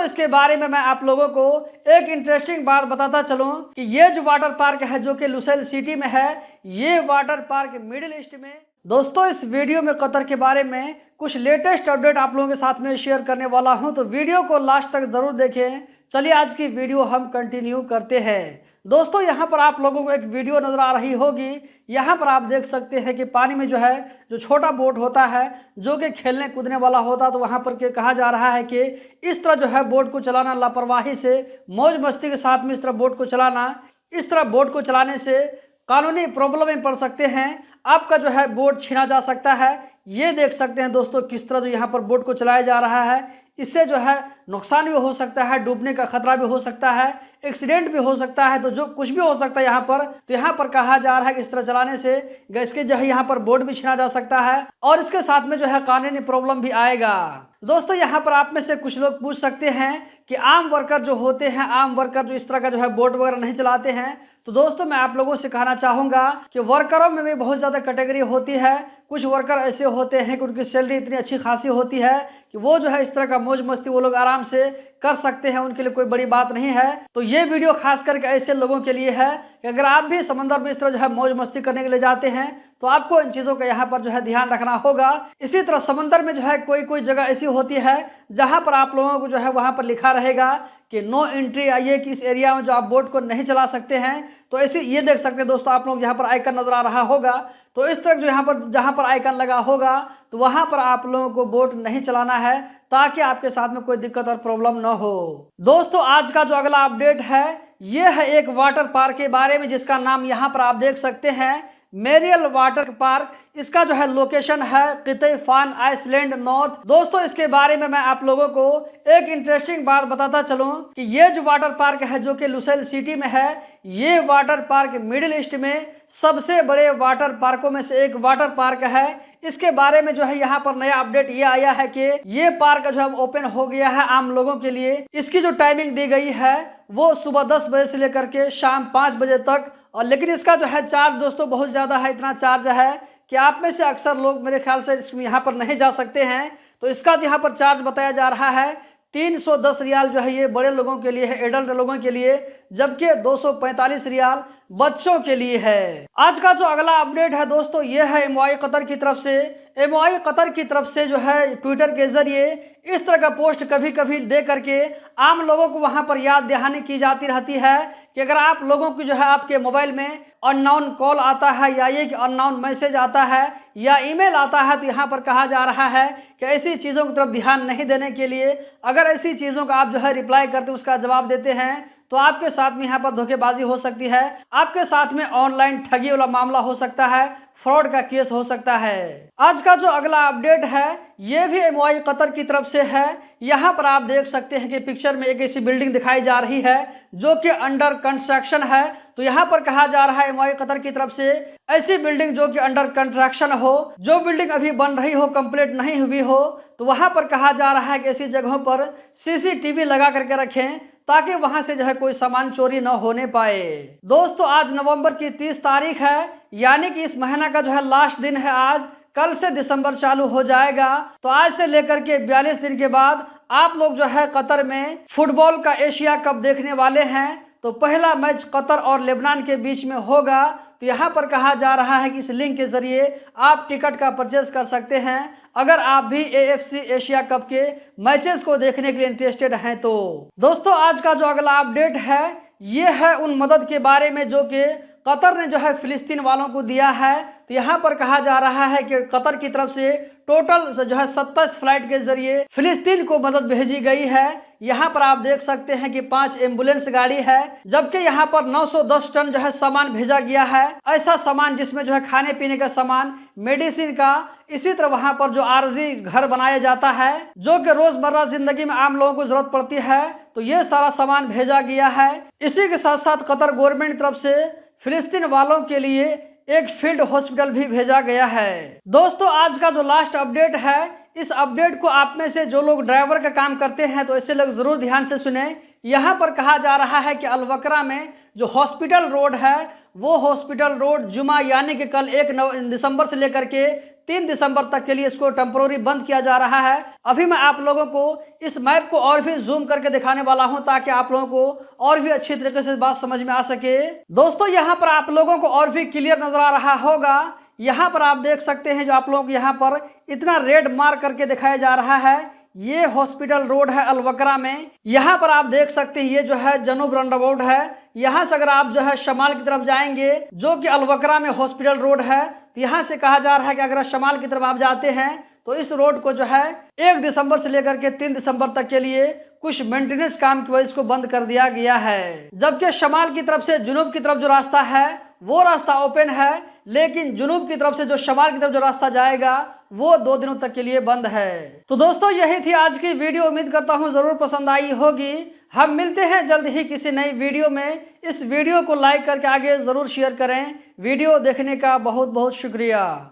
इसके बारे में मैं आप लोगों को एक इंटरेस्टिंग बात बताता चलूं कि ये जो वाटर पार्क है जो कि लुसेल सिटी में है, ये वाटर पार्क मिडिल ईस्ट में। दोस्तों इस वीडियो में कतर के बारे में कुछ लेटेस्ट अपडेट आप लोगों के साथ में शेयर करने वाला हूं, तो वीडियो को लास्ट तक जरूर देखें। चलिए आज की वीडियो हम कंटिन्यू करते हैं। दोस्तों यहाँ पर आप लोगों को एक वीडियो नजर आ रही होगी। यहाँ पर आप देख सकते हैं कि पानी में जो छोटा बोट होता है जो कि खेलने कूदने वाला होता है, तो वहाँ पर कहा जा रहा है कि इस तरह जो है बोट को चलाना लापरवाही से, मौज मस्ती के साथ में इस तरह बोट को चलाना, इस तरह बोट को चलाने से कानूनी प्रॉब्लम में पड़ सकते हैं। आपका जो है बोट छीना जा सकता है। ये देख सकते हैं दोस्तों किस तरह जो यहाँ पर बोट को चलाया जा रहा है। इससे जो है नुकसान भी हो सकता है, डूबने का खतरा भी हो सकता है, एक्सीडेंट भी हो सकता है, तो जो कुछ भी हो सकता है यहाँ पर। तो यहाँ पर कहा जा रहा है कि इस तरह चलाने से गैस के जो है यहाँ पर बोट भी छीना जा सकता है और इसके साथ में जो है कानूनी प्रॉब्लम भी आएगा। दोस्तों यहाँ पर आप में से कुछ लोग पूछ सकते हैं कि आम वर्कर जो होते हैं, आम वर्कर जो इस तरह का जो है बोट वगैरह नहीं चलाते हैं, तो दोस्तों मैं आप लोगों से कहना चाहूँगा कि वर्करों में भी बहुत ज़्यादा कैटेगरी होती है। कुछ वर्कर ऐसे होते हैं कि उनकी सैलरी इतनी अच्छी खासी होती है कि वो जो है इस तरह का मौज मस्ती वो लोग आराम से कर सकते हैं, उनके लिए कोई बड़ी बात नहीं है। तो ये वीडियो खास करके ऐसे लोगों के लिए है कि अगर आप भी समंदर में इस तरह जो है मौज मस्ती करने के लिए जाते हैं तो आपको इन चीज़ों का यहाँ पर जो है ध्यान रखना होगा। इसी तरह समंदर में जो है कोई जगह ऐसी होती है जहाँ पर आप लोगों को जो है वहाँ पर लिखा रहेगा कि नो एंट्री, आइए कि इस एरिया में जो आप बोट को नहीं चला सकते हैं। तो ऐसे ये देख सकते हैं दोस्तों, आप लोग यहाँ पर आइकन नजर आ रहा होगा, तो इस तरह जो यहाँ पर जहाँ पर आइकन लगा होगा तो वहाँ पर आप लोगों को बोट नहीं चलाना है ताकि आपके साथ में कोई दिक्कत और प्रॉब्लम न हो। दोस्तों आज का जो अगला अपडेट है ये है एक वाटर पार्क के बारे में जिसका नाम यहाँ पर आप देख सकते हैं, मेरियल वाटर पार्क। इसका जो है लोकेशन है किते फान आइसलैंड नॉर्थ। दोस्तों इसके बारे में मैं आप लोगों को एक इंटरेस्टिंग बात बताता चलूं कि ये जो वाटर पार्क है जो कि लुसेल सिटी में है, ये वाटर पार्क मिडिल ईस्ट में सबसे बड़े वाटर पार्कों में से एक वाटर पार्क है। इसके बारे में जो है यहाँ पर नया अपडेट ये आया है कि ये पार्क जो है ओपन हो गया है आम लोगों के लिए। इसकी जो टाइमिंग दी गई है वो सुबह 10 बजे से लेकर के शाम 5 बजे तक, और लेकिन इसका जो है चार्ज दोस्तों बहुत ज़्यादा है। इतना चार्ज है कि आप में से अक्सर लोग मेरे ख्याल से इसमें यहाँ पर नहीं जा सकते हैं। तो इसका जो यहाँ पर चार्ज बताया जा रहा है 310 रियाल जो है ये बड़े लोगों के लिए है, एडल्ट लोगों के लिए, जबकि 245 रियाल बच्चों के लिए है। आज का जो अगला अपडेट है दोस्तों ये है एमवाई कतर की तरफ से। एमवाई कतर की तरफ से जो है ट्विटर के जरिए इस तरह का पोस्ट कभी कभी दे करके आम लोगों को वहां पर याद दहानी की जाती रहती है कि अगर आप लोगों की जो है आपके मोबाइल में अननोन कॉल आता है या ये कि अननोन मैसेज आता है या ईमेल आता है, तो यहाँ पर कहा जा रहा है कि ऐसी चीज़ों की तरफ ध्यान नहीं देने के लिए, अगर ऐसी चीज़ों का आप जो है रिप्लाई करते उसका जवाब देते हैं तो आपके साथ में यहाँ पर धोखेबाजी हो सकती है, आपके साथ में ऑनलाइन ठगी वाला मामला हो सकता है, फ्रॉड का केस हो सकता है। आज का जो अगला अपडेट है ये भी एमवाई कतर की तरफ से है। यहाँ पर आप देख सकते हैं कि पिक्चर में एक ऐसी बिल्डिंग दिखाई जा रही है जो कि अंडर कंस्ट्रक्शन है। तो यहाँ पर कहा जा रहा है एमवाई कतर की तरफ से ऐसी बिल्डिंग जो कि अंडर कंस्ट्रक्शन हो, जो बिल्डिंग अभी बन रही हो, कंप्लीट नहीं हुई हो, तो वहाँ पर कहा जा रहा है कि ऐसी जगहों पर सीसीटीवी लगा करके रखें ताकि वहां से जो है कोई सामान चोरी न होने पाए। दोस्तों आज नवंबर की 30 तारीख है, यानी कि इस महीना का जो है लास्ट दिन है आज। कल से दिसंबर चालू हो जाएगा, तो आज से लेकर के 42 दिन के बाद आप लोग जो है कतर में फुटबॉल का एशिया कप देखने वाले हैं। तो पहला मैच कतर और लेबनान के बीच में होगा। तो यहाँ पर कहा जा रहा है कि इस लिंक के जरिए आप टिकट का परचेज कर सकते हैं अगर आप भी एएफसी एशिया कप के मैचेस को देखने के लिए इंटरेस्टेड हैं। तो दोस्तों आज का जो अगला अपडेट है ये है उन मदद के बारे में जो कि कतर ने जो है फिलिस्तीन वालों को दिया है। तो यहाँ पर कहा जा रहा है कि कतर की तरफ से टोटल जो है 27 फ्लाइट के जरिए फिलिस्तीन को मदद भेजी गई है। यहाँ पर आप देख सकते हैं कि 5 एम्बुलेंस गाड़ी है, जबकि यहाँ पर 910 टन जो है सामान भेजा गया है। ऐसा सामान जिसमें जो है खाने पीने का सामान, मेडिसिन का, इसी तरह वहाँ पर जो आरजी घर बनाया जाता है जो कि रोजमर्रा जिंदगी में आम लोगों को जरूरत पड़ती है, तो ये सारा सामान भेजा गया है। इसी के साथ साथ कतर गवर्नमेंट की तरफ से फिलिस्तीन वालों के लिए एक फील्ड हॉस्पिटल भी भेजा गया है। दोस्तों आज का जो लास्ट अपडेट है इस अपडेट को आप में से जो लोग ड्राइवर का काम करते हैं तो ऐसे लोग ज़रूर ध्यान से सुने। यहाँ पर कहा जा रहा है कि अलवक्रा में जो हॉस्पिटल रोड है वो हॉस्पिटल रोड जुमा यानी कि कल 1 दिसंबर से लेकर के 3 दिसंबर तक के लिए इसको टेम्पोररी बंद किया जा रहा है। अभी मैं आप लोगों को इस मैप को और भी जूम करके दिखाने वाला हूं ताकि आप लोगों को और भी अच्छी तरीके से बात समझ में आ सके। दोस्तों यहाँ पर आप लोगों को और भी क्लियर नजर आ रहा होगा। यहाँ पर आप देख सकते हैं जो आप लोगों को यहाँ पर इतना रेड मार्क करके दिखाया जा रहा है, ये हॉस्पिटल रोड है अलवक्रा में। यहाँ पर आप देख सकते हैं ये जो है जनूब राउंडाबाउट है। यहाँ से अगर आप जो है शमाल की तरफ जाएंगे जो कि अलवक्रा में हॉस्पिटल रोड है, तो यहाँ से कहा जा रहा है कि अगर शमाल की तरफ आप जाते हैं तो इस रोड को जो है 1 दिसंबर से लेकर के 3 दिसंबर तक के लिए कुछ मेंटेनेंस काम की वजह से इसको बंद कर दिया गया है। जबकि शमाल की तरफ से जुनूब की तरफ जो रास्ता है वो रास्ता ओपन है, लेकिन जुनूब की तरफ से जो शमाल की तरफ जो रास्ता जाएगा वो 2 दिनों तक के लिए बंद है। तो दोस्तों यही थी आज की वीडियो, उम्मीद करता हूँ जरूर पसंद आई होगी। हम मिलते हैं जल्द ही किसी नई वीडियो में। इस वीडियो को लाइक करके आगे जरूर शेयर करें। वीडियो देखने का बहुत बहुत शुक्रिया।